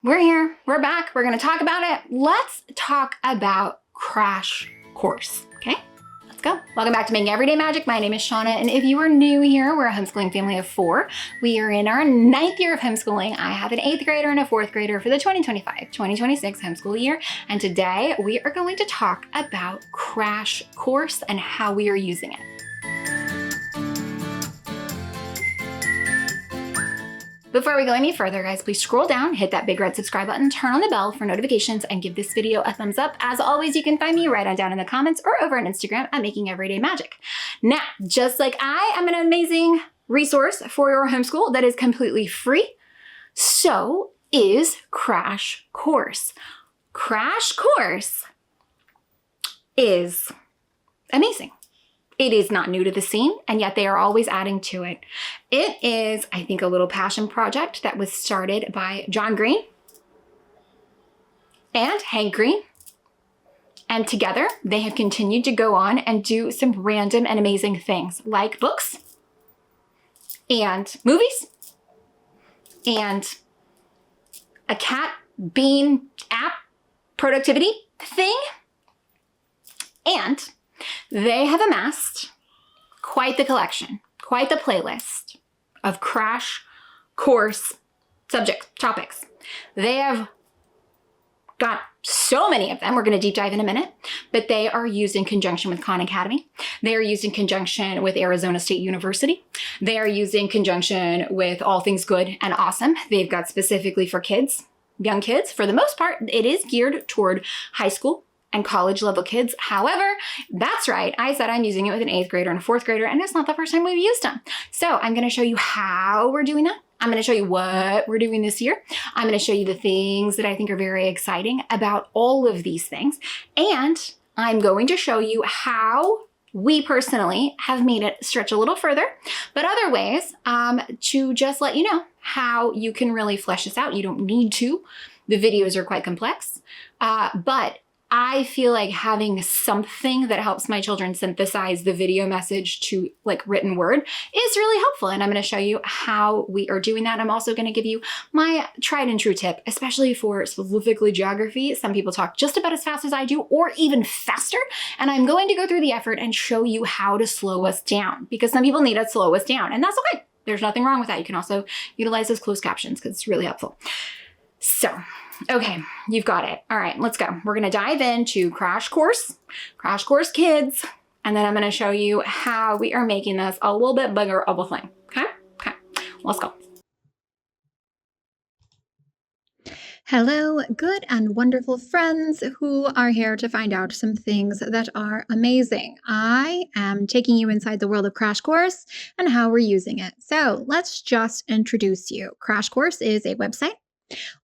We're here. We're back. We're going to talk about it. Let's talk about Crash Course. Okay, let's go. Welcome back to Making Everyday Magic. My name is Shauna, and if you are new here, we're a homeschooling family of 4. We are in our 9th year of homeschooling. I have an 8th grader and a 4th grader for the 2025-2026 homeschool year, and today we are going to talk about Crash Course and how we are using it. Before we go any further, guys, please scroll down, hit that big red subscribe button, turn on the bell for notifications, and give this video a thumbs up. As always, you can find me right on down in the comments or over on Instagram at Making Everyday Magic. Now, just like I am an amazing resource for your homeschool that is completely free, so is Crash Course. Crash Course is amazing. It is not new to the scene, and yet they are always adding to it. It is, I think, a little passion project that was started by John Green and Hank Green. And together, they have continued to go on and do some random and amazing things like books and movies and a cat bean app productivity thing. And they have amassed quite the collection, quite the playlist of Crash Course topics. They have got so many of them. We're going to deep dive in a minute, but they are used in conjunction with Khan Academy. They are used in conjunction with Arizona State University. They are used in conjunction with All Things Good and Awesome. They've got specifically for kids, young kids. For the most part, it is geared toward high school and college level kids. However, that's right, I said I'm using it with an 8th grader and a 4th grader, and it's not the first time we've used them. So I'm gonna show you how we're doing that. I'm gonna show you what we're doing this year. I'm gonna show you the things that I think are very exciting about all of these things. And I'm going to show you how we personally have made it stretch a little further, but other ways to just let you know how you can really flesh this out. You don't need to. The videos are quite complex, but I feel like having something that helps my children synthesize the video message to like written word is really helpful. And I'm going to show you how we are doing that. I'm also going to give you my tried and true tip, especially for specifically geography. Some people talk just about as fast as I do or even faster. And I'm going to go through the effort and show you how to slow us down, because some people need to slow us down, and that's okay. There's nothing wrong with that. You can also utilize those closed captions because it's really helpful. So, okay, you've got it. All right, let's go. We're gonna dive into Crash Course Kids, and then I'm gonna show you how we are making this a little bit bigger of a thing, okay? Okay, let's go. Hello, good and wonderful friends who are here to find out some things that are amazing. I am taking you inside the world of Crash Course and how we're using it. So let's just introduce you. Crash Course is a website.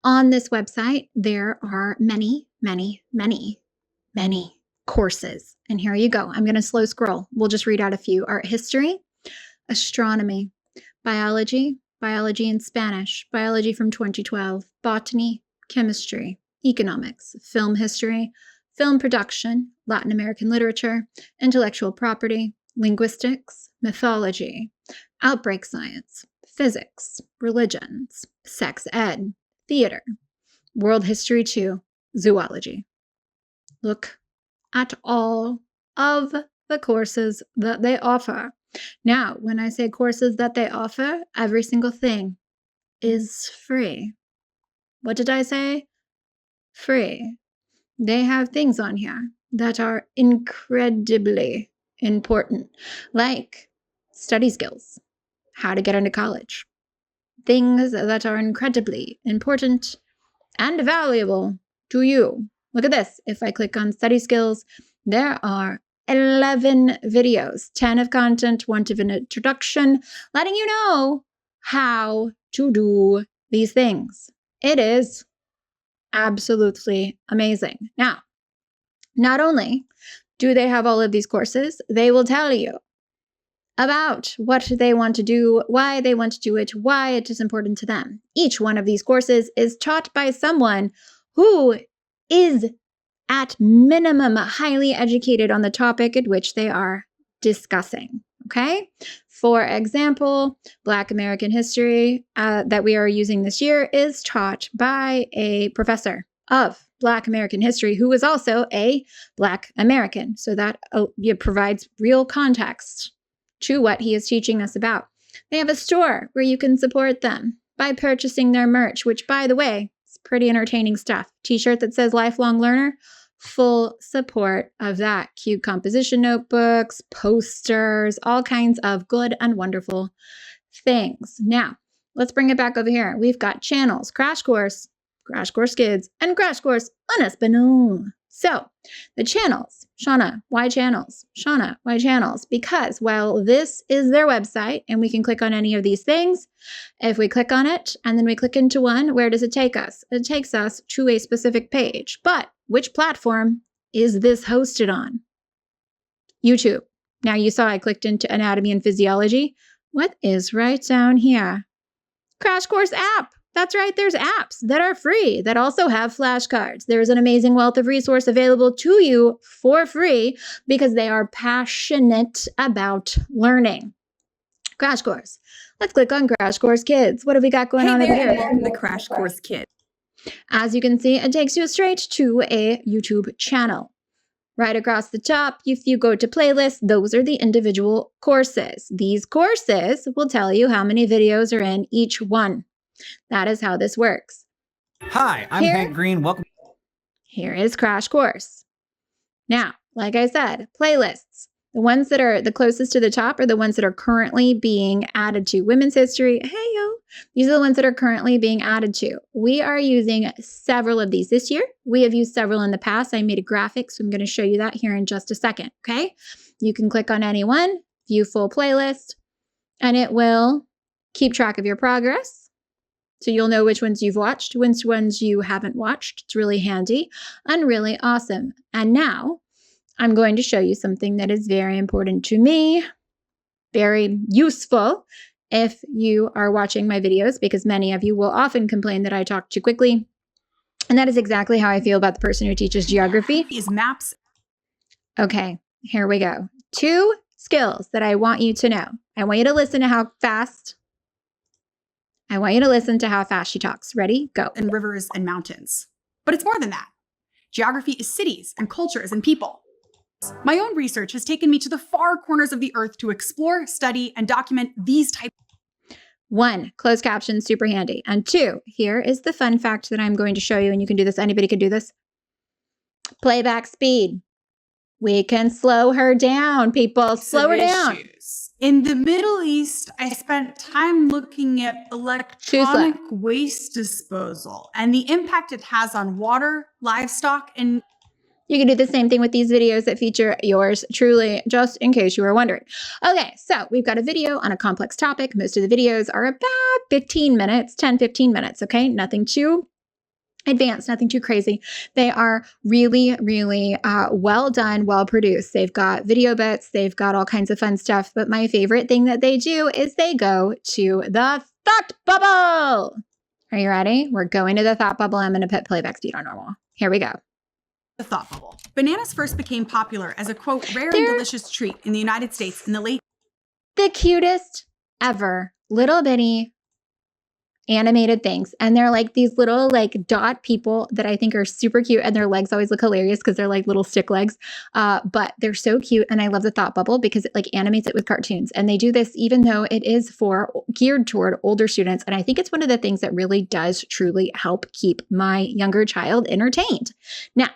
On this website, there are many courses. And here you go. I'm going to slow scroll. We'll just read out a few. Art history, astronomy, biology in Spanish, biology from 2012, botany, chemistry, economics, film history, film production, Latin American literature, intellectual property, linguistics, mythology, outbreak science, physics, religions, sex ed, theater, world history 2, zoology. Look at all of the courses that they offer. Now, when I say courses that they offer, every single thing is free. What did I say? Free. They have things on here that are incredibly important, like study skills, how to get into college, things that are incredibly important and valuable to you. Look at this. If I click on study skills, there are 11 videos, 10 of content, 1 of an introduction, letting you know how to do these things. It is absolutely amazing. Now, not only do they have all of these courses, they will tell you about what they want to do, why they want to do it, why it is important to them. Each one of these courses is taught by someone who is at minimum highly educated on the topic at which they are discussing. okay? For example, Black American history that we are using this year is taught by a professor of Black American history who is also a Black American. So that provides real context to what he is teaching us about. They have a store where you can support them by purchasing their merch, which, by the way, is pretty entertaining stuff. T-shirt that says Lifelong Learner, full support of that. Cute composition notebooks, posters, all kinds of good and wonderful things. Now, let's bring it back over here. We've got channels, Crash Course Kids, and Crash Course en Español. So the channels, Shauna, why channels? Shauna, why channels? Because, well, this is their website and we can click on any of these things. If we click on it and then we click into one, where does it take us? It takes us to a specific page. But which platform is this hosted on? YouTube. Now you saw I clicked into anatomy and physiology. What is right down here? Crash Course app. That's right, there's apps that are free that also have flashcards. There's an amazing wealth of resource available to you for free because they are passionate about learning. Crash Course. Let's click on Crash Course Kids. What have we got going on over here? Welcome to Crash Course Kids. As you can see, it takes you straight to a YouTube channel. Right across the top, if you go to playlists, those are the individual courses. These courses will tell you how many videos are in each one. That is how this works. Hi, I'm Hank Green. Welcome. Here is Crash Course. Now, like I said, playlists. The ones that are the closest to the top are the ones that are currently being added to. Women's history, hey yo. These are the ones that are currently being added to. We are using several of these this year. We have used several in the past. I made a graphic, so I'm going to show you that here in just a second, okay? You can click on any one, view full playlist, and it will keep track of your progress. So you'll know which ones you've watched, which ones you haven't watched. It's really handy and really awesome. And now I'm going to show you something that is very important to me, very useful if you are watching my videos, because many of you will often complain that I talk too quickly. And that is exactly how I feel about the person who teaches geography. These maps. Okay, here we go. 2 skills that I want you to know. I want you to listen to how fast she talks. Ready? Go. And rivers and mountains. But it's more than that. Geography is cities and cultures and people. My own research has taken me to the far corners of the earth to explore, study, and document these types. 1, closed captions, super handy. And 2, here is the fun fact that I'm going to show you, and you can do this. Anybody can do this. Playback speed. We can slow her down, people. Slow her down. In the Middle East, I spent time looking at electronic waste disposal and the impact it has on water, livestock, and... You can do the same thing with these videos that feature yours truly, just in case you were wondering. Okay, so we've got a video on a complex topic. Most of the videos are about 15 minutes, 10, 15 minutes, okay? Nothing too advanced, nothing too crazy. They are really, really well done, well produced. They've got video bits, they've got all kinds of fun stuff. But my favorite thing that they do is they go to the thought bubble. Are you ready? We're going to the thought bubble. I'm going to put playback speed on normal. Here we go. The thought bubble. Bananas first became popular as a, quote, rare and delicious treat in the United States in the late... The cutest ever little bitty animated things, and they're like these little like dot people that I think are super cute, and their legs always look hilarious because they're like little stick legs, but they're so cute. And I love the thought bubble because it like animates it with cartoons, and they do this even though it is geared toward older students. And I think it's one of the things that really does truly help keep my younger child entertained. Now,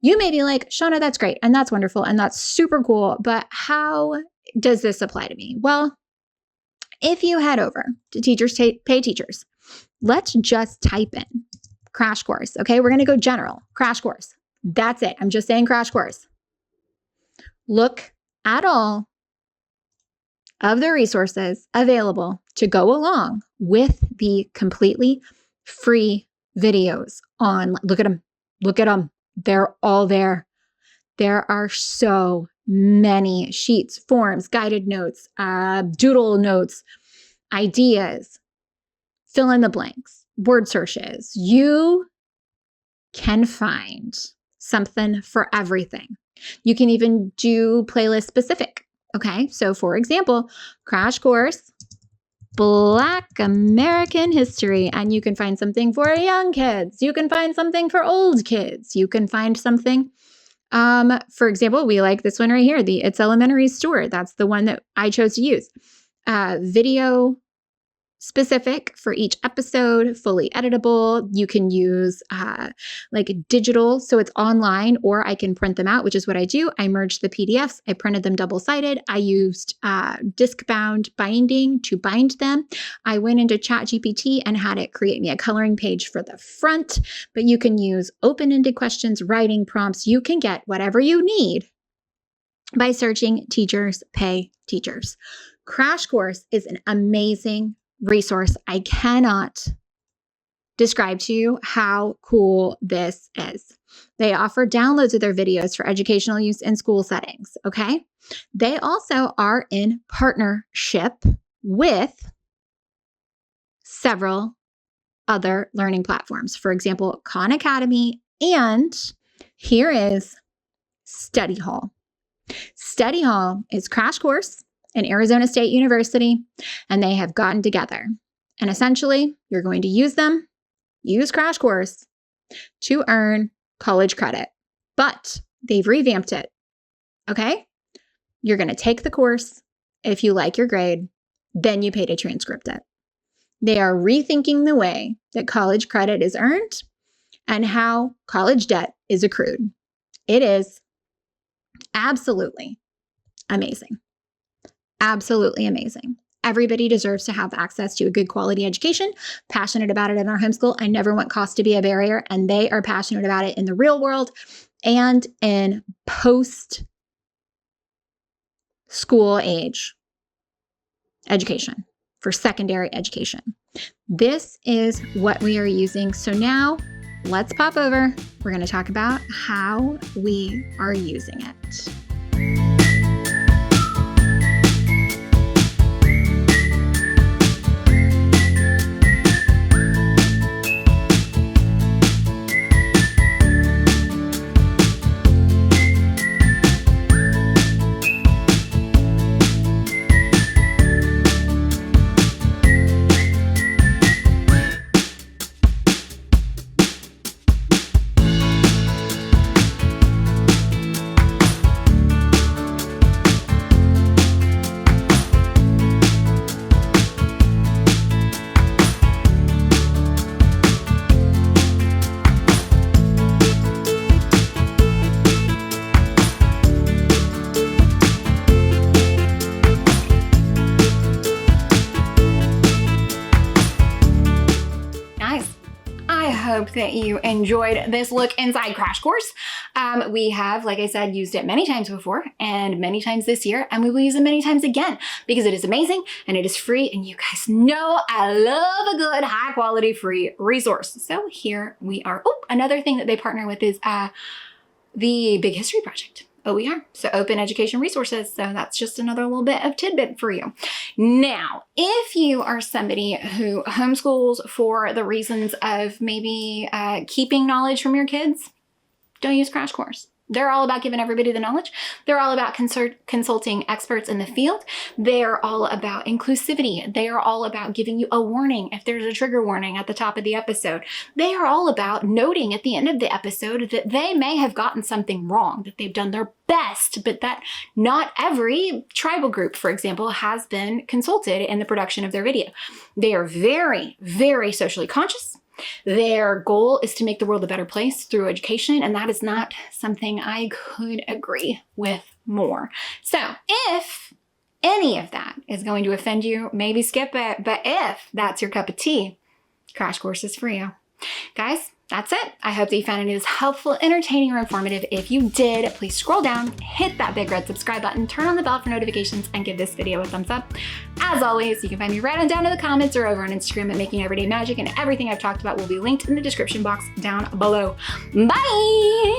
you may be like, Shauna, that's great and that's wonderful and that's super cool, but how does this apply to me? Well, if you head over to Teachers Pay Teachers, let's just type in Crash Course. Okay, we're going to go general, Crash Course. That's it. I'm just saying Crash Course. Look at all of the resources available to go along with the completely free videos on. Look at them. Look at them. They're all there. There are so many sheets, forms, guided notes, doodle notes, ideas, fill in the blanks, word searches. You can find something for everything. You can even do playlist specific. Okay, so for example, crash course, Black American history, and you can find something for young kids. You can find something for old kids. You can find something, for example, we like this one right here, the It's Elementary Store. That's the one that I chose to use. Video specific for each episode, fully editable. You can use like digital, so it's online, or I can print them out, which is what I do. I merged the PDFs, I printed them double-sided. I used disc-bound binding to bind them. I went into ChatGPT and had it create me a coloring page for the front, but you can use open-ended questions, writing prompts. You can get whatever you need by searching Teachers Pay Teachers. Crash Course is an amazing resource. I cannot describe to you how cool this is. They offer downloads of their videos for educational use in school settings, okay? They also are in partnership with several other learning platforms. For example, Khan Academy, and here is Study Hall. Study Hall is Crash Course in Arizona State University, and they have gotten together. And essentially, you're going to use Crash Course to earn college credit. But they've revamped it, okay? You're going to take the course. If you like your grade, then you pay to transcript it. They are rethinking the way that college credit is earned and how college debt is accrued. It is absolutely amazing. Absolutely amazing. Everybody deserves to have access to a good quality education. Passionate about it in our homeschool. I never want cost to be a barrier, and they are passionate about it in the real world and in post-school age education, for secondary education. This is what we are using. So now let's pop over. We're going to talk about how we are using it. Hope that you enjoyed this look inside Crash Course. We have, like I said, used it many times before and many times this year, and we will use it many times again because it is amazing and it is free, and you guys know I love a good high quality free resource. So here we are. Oh, another thing that they partner with is the Big History Project. OER, so Open Education Resources. So that's just another little bit of tidbit for you. Now, if you are somebody who homeschools for the reasons of maybe keeping knowledge from your kids, don't use Crash Course. They're all about giving everybody the knowledge. They're all about consulting experts in the field. They're all about inclusivity. They are all about giving you a warning if there's a trigger warning at the top of the episode. They are all about noting at the end of the episode that they may have gotten something wrong, that they've done their best, but that not every tribal group, for example, has been consulted in the production of their video. They are very, very socially conscious. Their goal is to make the world a better place through education, and that is not something I could agree with more. So if any of that is going to offend you, maybe skip it. But if that's your cup of tea, Crash Course is for you. Guys, that's it. I hope that you found it as helpful, entertaining, or informative. If you did, please scroll down, hit that big red subscribe button, turn on the bell for notifications, and give this video a thumbs up. As always, you can find me right on down in the comments or over on Instagram at Making Everyday Magic, and everything I've talked about will be linked in the description box down below. Bye!